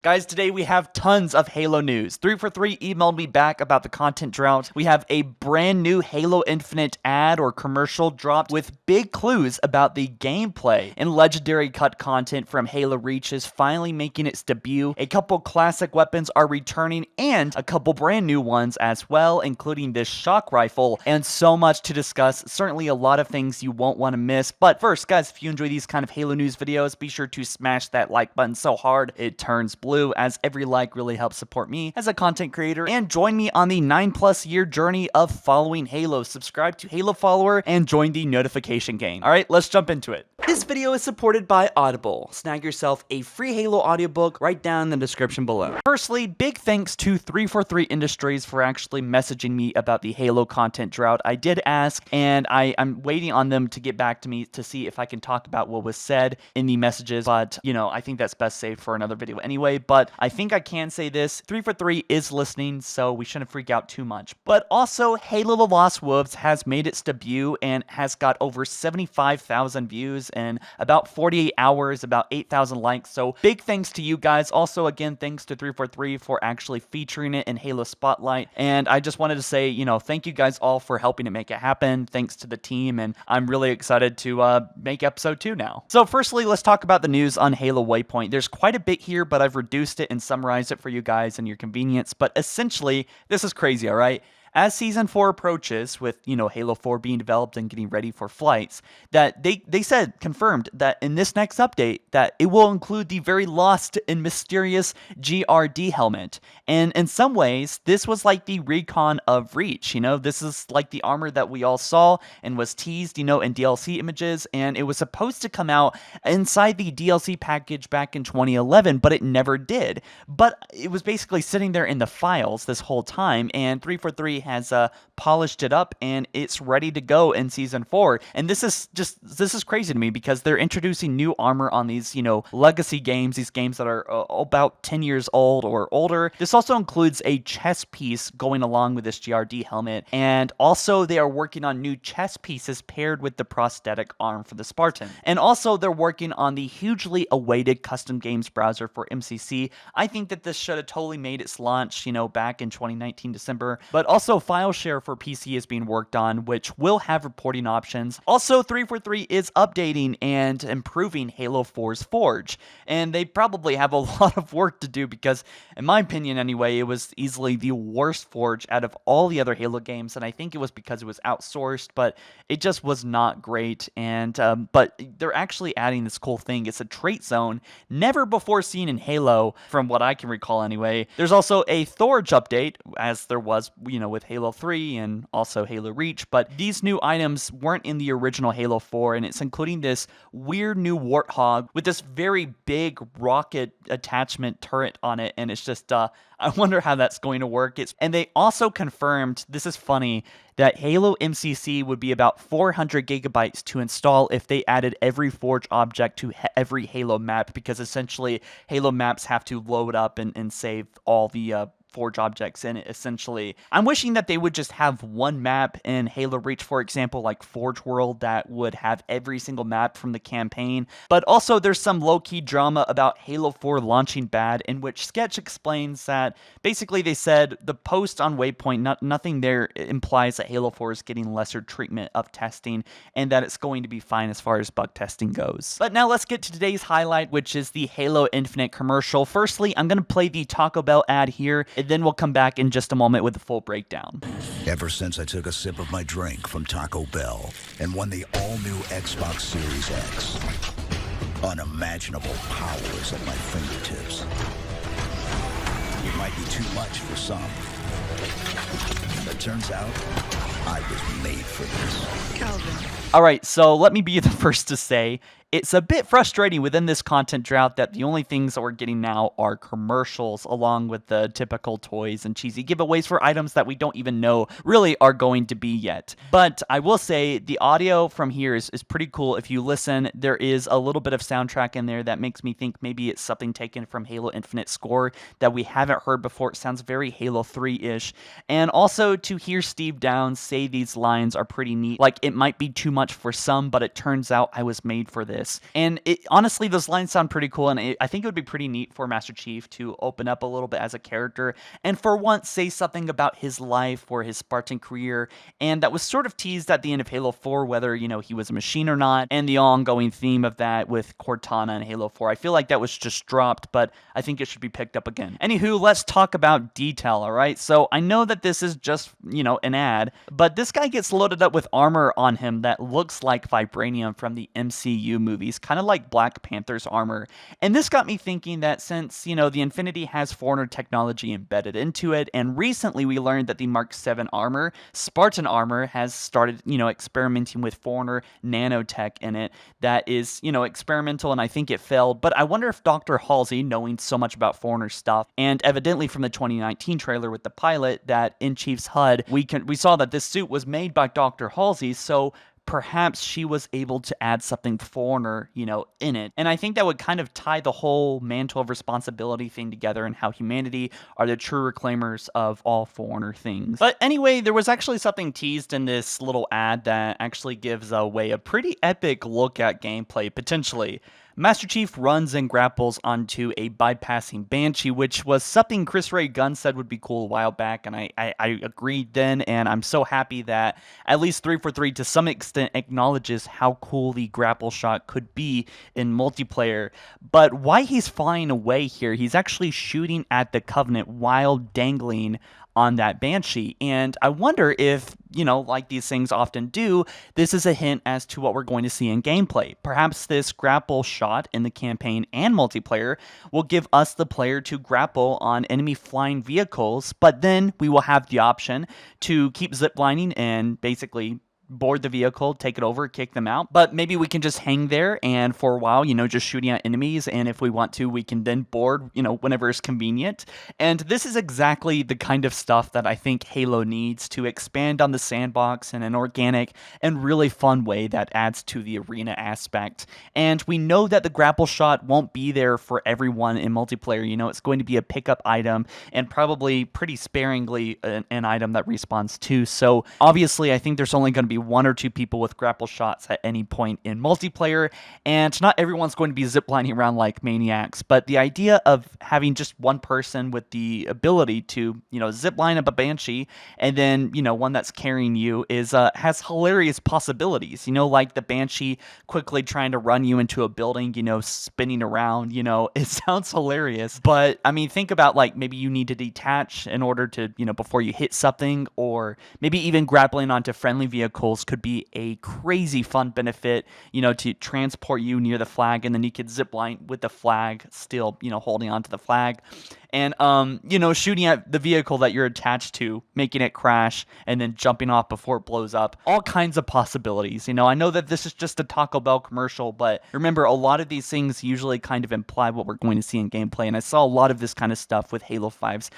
Guys, today we have tons of Halo news. 343 emailed me back about the content drought. We have a brand new Halo Infinite ad or commercial dropped with big clues about the gameplay. And legendary cut content from Halo Reach is finally making its debut. A couple classic weapons are returning and a couple brand new ones as well, including this shock rifle. And so much to discuss. Certainly a lot of things you won't want to miss. But first, guys, if you enjoy these kind of Halo news videos, be sure to smash that like button so hard it turns blue, as every like really helps support me as a content creator, and join me on the 9+ year journey of following Halo. Subscribe to HaloFollower and join the notification gang. Alright, let's jump into it. This video is supported by Audible. Snag yourself a free Halo audiobook right down in the description below. Firstly, big thanks to 343 Industries for actually messaging me about the Halo content drought. I did ask, and I'm waiting on them to get back to me to see if I can talk about what was said in the messages, but, you know, I think that's best saved for another video anyway. But I think I can say this, 343 is listening, so we shouldn't freak out too much. But also, Halo the Lost Wolves has made its debut and has got over 75,000 views in about 48 hours, about 8,000 likes, so big thanks to you guys. Also, again, thanks to 343 for actually featuring it in Halo Spotlight, and I just wanted to say, you know, thank you guys all for helping it make it happen. Thanks to the team, and I'm really excited to make episode 2 now. So firstly, let's talk about the news on Halo Waypoint. There's quite a bit here, but I've reduced it and summarized it for you guys and your convenience, but essentially, this is crazy, alright? As Season 4 approaches, with, you know, Halo 4 being developed and getting ready for flights, that they said, confirmed, that in this next update, that it will include the very lost and mysterious GRD helmet. And in some ways, this was like the recon of Reach, you know? This is like the armor that we all saw and was teased, you know, in DLC images, and it was supposed to come out inside the DLC package back in 2011, but it never did. But it was basically sitting there in the files this whole time, and 343 has polished it up and it's ready to go in Season 4. And this is crazy to me because they're introducing new armor on these, you know, legacy games, these games that are about 10 years old or older. This also includes a chest piece going along with this GRD helmet, and also they are working on new chest pieces paired with the prosthetic arm for the Spartan. And also they're working on the hugely awaited custom games browser for MCC. I think that this should have totally made its launch, you know, back in 2019 December, but also file share for PC is being worked on, which will have reporting options. Also, 343 is updating and improving Halo 4's Forge, and they probably have a lot of work to do because, in my opinion anyway, it was easily the worst Forge out of all the other Halo games, and I think it was because it was outsourced, but it just was not great. And but they're actually adding this cool thing. It's a trait zone never before seen in Halo, from what I can recall anyway. There's also a Forge update, as there was, you know, with Halo 3 and also Halo Reach, but these new items weren't in the original Halo 4, and it's including this weird new Warthog with this very big rocket attachment turret on it, and it's just, I wonder how that's going to work. And they also confirmed, this is funny, that Halo MCC would be about 400 gigabytes to install if they added every Forge object to every Halo map, because essentially Halo maps have to load up and save all the Forge objects in it, essentially. I'm wishing that they would just have one map in Halo Reach, for example, like Forge World, that would have every single map from the campaign. But also there's some low-key drama about Halo 4 launching bad, in which Sketch explains that basically they said the post on Waypoint, nothing there implies that Halo 4 is getting lesser treatment of testing and that it's going to be fine as far as bug testing goes. But now let's get to today's highlight, which is the Halo Infinite commercial. Firstly, I'm going to play the Taco Bell ad here, and then we'll come back in just a moment with the full breakdown. Ever since I took a sip of my drink from Taco Bell and won the all-new Xbox Series X, unimaginable power is at my fingertips. It might be too much for some, but turns out I was made for this. Calvin. Alright, so let me be the first to say, it's a bit frustrating within this content drought that the only things that we're getting now are commercials, along with the typical toys and cheesy giveaways for items that we don't even know really are going to be yet. But I will say the audio from here is pretty cool. If you listen, there is a little bit of soundtrack in there that makes me think maybe it's something taken from Halo Infinite score that we haven't heard before. It sounds very Halo 3-ish. And also to hear Steve Downes say these lines are pretty neat. Like, it might be too much for some, but it turns out I was made for this. this. And honestly, those lines sound pretty cool, and I think it would be pretty neat for Master Chief to open up a little bit as a character, and for once say something about his life or his Spartan career, and that was sort of teased at the end of Halo 4, whether, he was a machine or not, and the ongoing theme of that with Cortana and Halo 4. I feel like that was just dropped, but I think it should be picked up again. Anywho, let's talk about detail, alright? So I know that this is just, an ad, but this guy gets loaded up with armor on him that looks like vibranium from the MCU movies, kind of like Black Panther's armor. And this got me thinking that since, the Infinity has Forerunner technology embedded into it, and recently we learned that the Mark 7 armor, Spartan armor, has started, experimenting with Forerunner nanotech in it that is, experimental, and I think it failed. But I wonder if Dr. Halsey, knowing so much about Forerunner stuff, and evidently from the 2019 trailer with the pilot that in Chief's HUD, we saw that this suit was made by Dr. Halsey, so perhaps she was able to add something Forerunner, in it. And I think that would kind of tie the whole mantle of responsibility thing together, and how humanity are the true reclaimers of all Forerunner things. But anyway, there was actually something teased in this little ad that actually gives away a pretty epic look at gameplay, potentially. Master Chief runs and grapples onto a bypassing Banshee, which was something Chris Ray Gunn said would be cool a while back, and I agreed then, and I'm so happy that at least 343 to some extent acknowledges how cool the grapple shot could be in multiplayer. But why he's flying away here, he's actually shooting at the Covenant while dangling on that Banshee, and I wonder if, like these things often do, this is a hint as to what we're going to see in gameplay. Perhaps this grapple shot in the campaign and multiplayer will give us the player to grapple on enemy flying vehicles, but then we will have the option to keep ziplining and basically board the vehicle, take it over, kick them out. But maybe we can just hang there and for a while, just shooting at enemies. And if we want to, we can then board, whenever it's convenient. And this is exactly the kind of stuff that I think Halo needs to expand on the sandbox in an organic and really fun way that adds to the arena aspect. And we know that the grapple shot won't be there for everyone in multiplayer. It's going to be a pickup item and probably pretty sparingly an item that respawns too. So obviously, I think there's only going to be one or two people with grapple shots at any point in multiplayer, and not everyone's going to be ziplining around like maniacs, but the idea of having just one person with the ability to, zipline up a Banshee, and then, one that's carrying you is, has hilarious possibilities, like the Banshee quickly trying to run you into a building, spinning around, it sounds hilarious, but, I mean, think about, like, maybe you need to detach in order to, before you hit something, or maybe even grappling onto friendly vehicles could be a crazy fun benefit, to transport you near the flag, and then you could zip line with the flag still, holding onto the flag. And, shooting at the vehicle that you're attached to, making it crash, and then jumping off before it blows up. All kinds of possibilities. I know that this is just a Taco Bell commercial, but remember, a lot of these things usually kind of imply what we're going to see in gameplay, and I saw a lot of this kind of stuff with Halo 5's,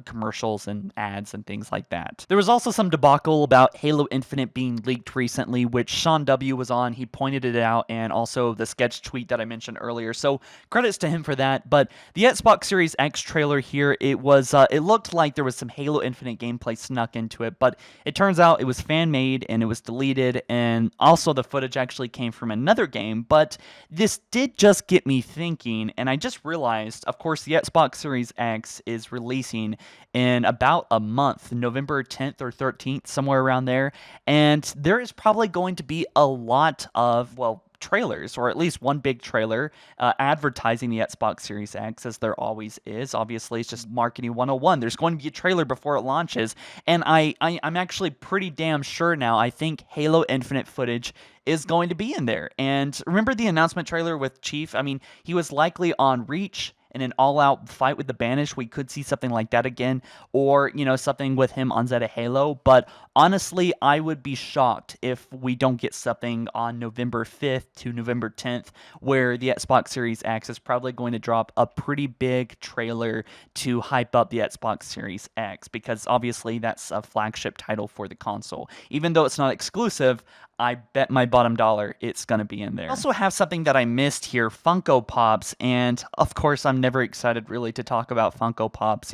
commercials and ads and things like that. There was also some debacle about Halo Infinite being leaked recently, which Sean W. was on. He pointed it out, and also the sketch tweet that I mentioned earlier, so credits to him for that. But the Xbox Series X trailer here, it looked like there was some Halo Infinite gameplay snuck into it, but it turns out it was fan-made and it was deleted, and also the footage actually came from another game. But this did just get me thinking, and I just realized, of course, the Xbox Series X is releasing in about a month, November 10th or 13th, somewhere around there, and there is probably going to be a lot of, trailers, or at least one big trailer advertising the Xbox Series X, as there always is. Obviously, it's just marketing 101. There's going to be a trailer before it launches, and I'm actually pretty damn sure now. I think Halo Infinite footage is going to be in there. And remember the announcement trailer with Chief? I mean, he was likely on Reach in an all-out fight with the Banished. We could see something like that again, or, something with him on Zeta Halo. But honestly, I would be shocked if we don't get something on November 5th to November 10th, where the Xbox Series X is probably going to drop a pretty big trailer to hype up the Xbox Series X, because obviously that's a flagship title for the console. Even though it's not exclusive, I bet my bottom dollar it's going to be in there. I also have something that I missed here, Funko Pops, and of course I'm never excited really to talk about Funko Pops,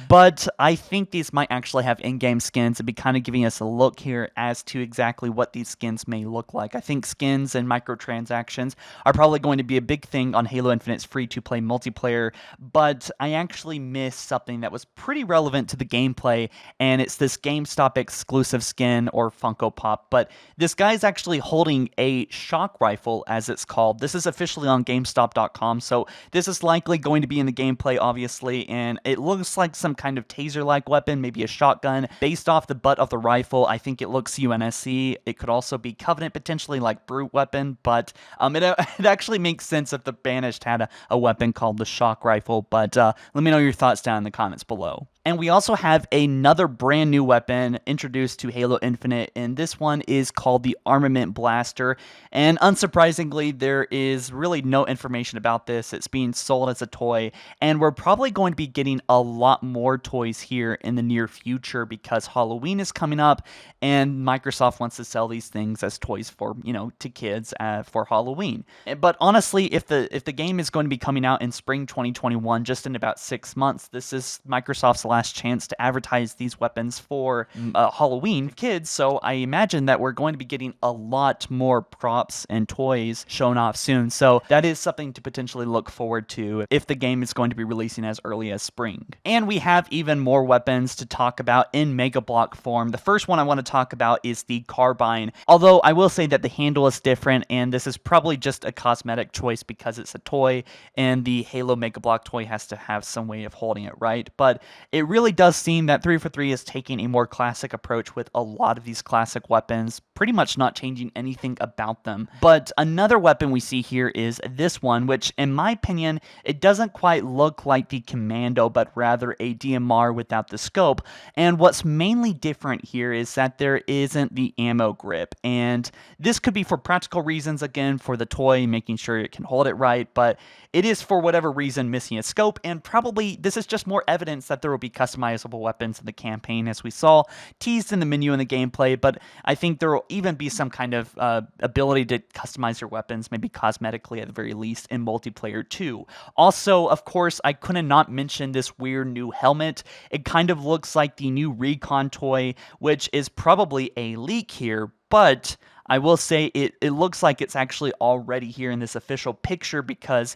but I think these might actually have in-game skins and be kind of giving us a look here as to exactly what these skins may look like. I think skins and microtransactions are probably going to be a big thing on Halo Infinite's free-to-play multiplayer, but I actually missed something that was pretty relevant to the gameplay, and it's this GameStop exclusive skin or Funko Pop. But this guy's actually holding a shock rifle, as it's called. This is officially on GameStop.com, so this is likely going to be in the gameplay, obviously, and it looks like some kind of taser-like weapon, maybe a shotgun, based off the butt of the rifle. I think it looks UNSC. It could also be Covenant, potentially, like Brute weapon, but it actually makes sense if the Banished had a weapon called the shock rifle, but let me know your thoughts down in the comments below. And we also have another brand new weapon introduced to Halo Infinite, and this one is called the Armament Blaster. And unsurprisingly, there is really no information about this. It's being sold as a toy, and we're probably going to be getting a lot more toys here in the near future because Halloween is coming up, and Microsoft wants to sell these things as toys for, to kids for Halloween. But honestly, if the game is going to be coming out in spring 2021, just in about 6 months, this is Microsoft's last chance to advertise these weapons for Halloween kids, so I imagine that we're going to be getting a lot more props and toys shown off soon, so that is something to potentially look forward to if the game is going to be releasing as early as spring. And we have even more weapons to talk about in Mega Block form. The first one I want to talk about is the Carbine, although I will say that the handle is different, and this is probably just a cosmetic choice because it's a toy, and the Halo Mega Block toy has to have some way of holding it right, but it really does seem that 343 is taking a more classic approach with a lot of these classic weapons, pretty much not changing anything about them. But another weapon we see here is this one, which in my opinion, it doesn't quite look like the Commando, but rather a DMR without the scope. And what's mainly different here is that there isn't the ammo grip. And this could be for practical reasons, again, for the toy, making sure it can hold it right, but it is for whatever reason missing a scope, and probably this is just more evidence that there will be customizable weapons in the campaign, as we saw teased in the menu in the gameplay, but I think there will even be some kind of ability to customize your weapons, maybe cosmetically at the very least, in multiplayer too. Also, of course, I couldn't not mention this weird new helmet. It kind of looks like the new Recon toy, which is probably a leak here, but I will say it looks like it's actually already here in this official picture because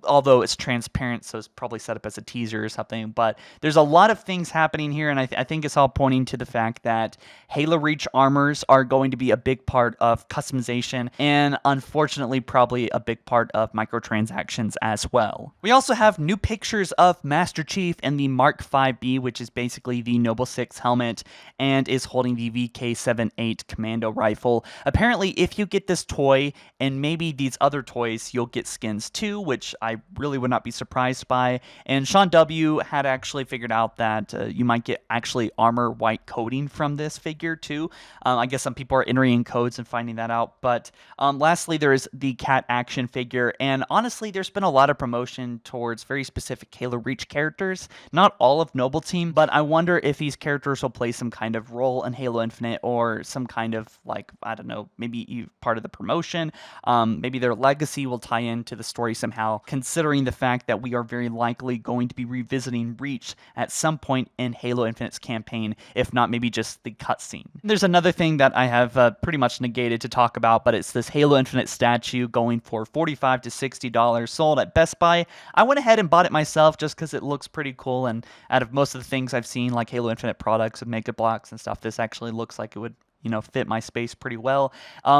although it's transparent, so it's probably set up as a teaser or something, but there's a lot of things happening here, and I think it's all pointing to the fact that Halo Reach armors are going to be a big part of customization, and unfortunately probably a big part of microtransactions as well. We also have new pictures of Master Chief and the Mark 5B, which is basically the Noble 6 helmet, and is holding the VK78 Commando rifle. Apparently, if you get this toy, and maybe these other toys, you'll get skins too, which I really would not be surprised by. And Sean W. had actually figured out that you might get actually armor white coating from this figure too. I guess some people are entering codes and finding that out. But lastly, there is the Cat action figure. And honestly, there's been a lot of promotion towards very specific Halo Reach characters. Not all of Noble Team, but I wonder if these characters will play some kind of role in Halo Infinite or some kind of, like, I don't know, maybe part of the promotion. Maybe their legacy will tie into the story somehow, considering the fact that we are very likely going to be revisiting Reach at some point in Halo Infinite's campaign, if not maybe just the cutscene. There's another thing that I have pretty much negated to talk about, but it's this Halo Infinite statue going for $45 to $60 sold at Best Buy. I went ahead and bought it myself just because it looks pretty cool, and out of most of the things I've seen, like Halo Infinite products with Mega Blocks and stuff, this actually looks like it would fit my space pretty well.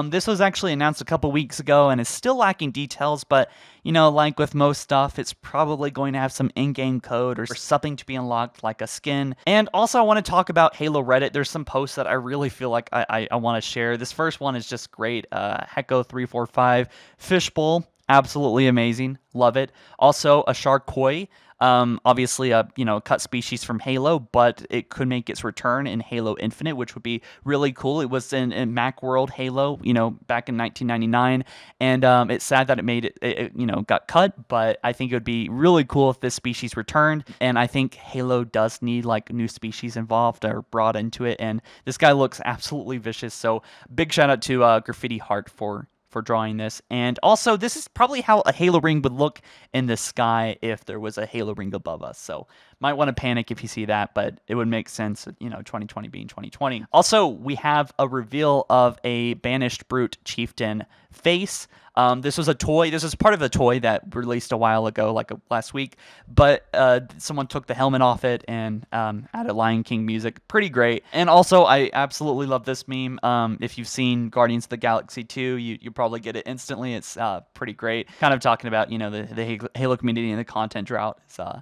This was actually announced a couple weeks ago and is still lacking details, but like with most stuff, it's probably going to have some in-game code or something to be unlocked, like a skin. And also, I want to talk about Halo Reddit. There's some posts that I really feel like I want to share. This first one is just great. Hecko345 Fishbowl Absolutely amazing. Love it. Also, a shark koi. Obviously a cut species from Halo, but it could make its return in Halo Infinite, which would be really cool. It was in Macworld Halo, back in 1999, and it's sad that it made it got cut. But I think it would be really cool if this species returned. And I think Halo does need like new species involved or brought into it. And this guy looks absolutely vicious. So big shout out to Graffiti Heart for drawing this. And also, this is probably how a Halo ring would look in the sky if there was a Halo ring above us. So might want to panic if you see that, but it would make sense, 2020 being 2020. Also, we have a reveal of a Banished Brute Chieftain face. This was a toy. This was part of a toy that released a while ago, like last week. But someone took the helmet off it and added Lion King music. Pretty great. And also, I absolutely love this meme. If you've seen Guardians of the Galaxy 2, you probably get it instantly. It's pretty great. Kind of talking about the Halo community and the content drought.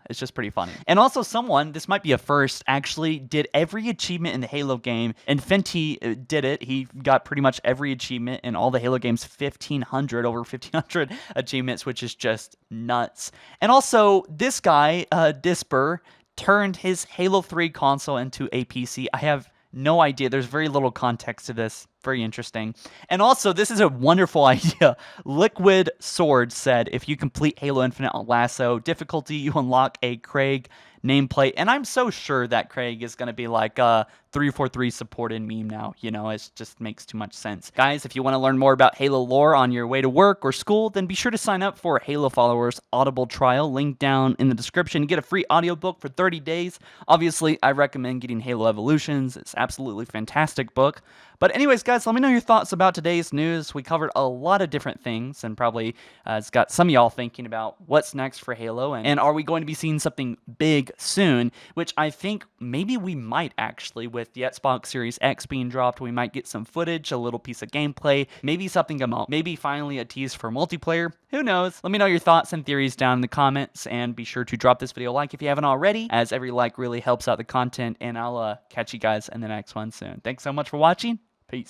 It's just pretty funny. And also, someone, this might be a first, actually did every achievement in the Halo game. And Fenty did it. He got pretty much every achievement in all the Halo games, 1,500. Over 1,500 achievements, which is just nuts. And also, this guy, Disper, turned his Halo 3 console into a PC. I have no idea. There's very little context to this. Very interesting. And also, this is a wonderful idea. Liquid Sword said, if you complete Halo Infinite on Lasso difficulty, you unlock a Craig nameplate. And I'm so sure that Craig is going to be like a 343 supported meme now. It just makes too much sense. Guys, if you want to learn more about Halo lore on your way to work or school, then be sure to sign up for HaloFollower's Audible trial. Link down in the description. Get a free audiobook for 30 days. Obviously, I recommend getting Halo Evolutions. It's absolutely fantastic book. But anyways, guys, let me know your thoughts about today's news. We covered a lot of different things, and probably it's got some of y'all thinking about what's next for Halo, and are we going to be seeing something big soon, which I think maybe we might actually. With the Xbox Series X being dropped, we might get some footage, a little piece of gameplay, maybe something about, maybe finally a tease for multiplayer. Who knows? Let me know your thoughts and theories down in the comments, and be sure to drop this video a like if you haven't already, as every like really helps out the content, and I'll catch you guys in the next one soon. Thanks so much for watching.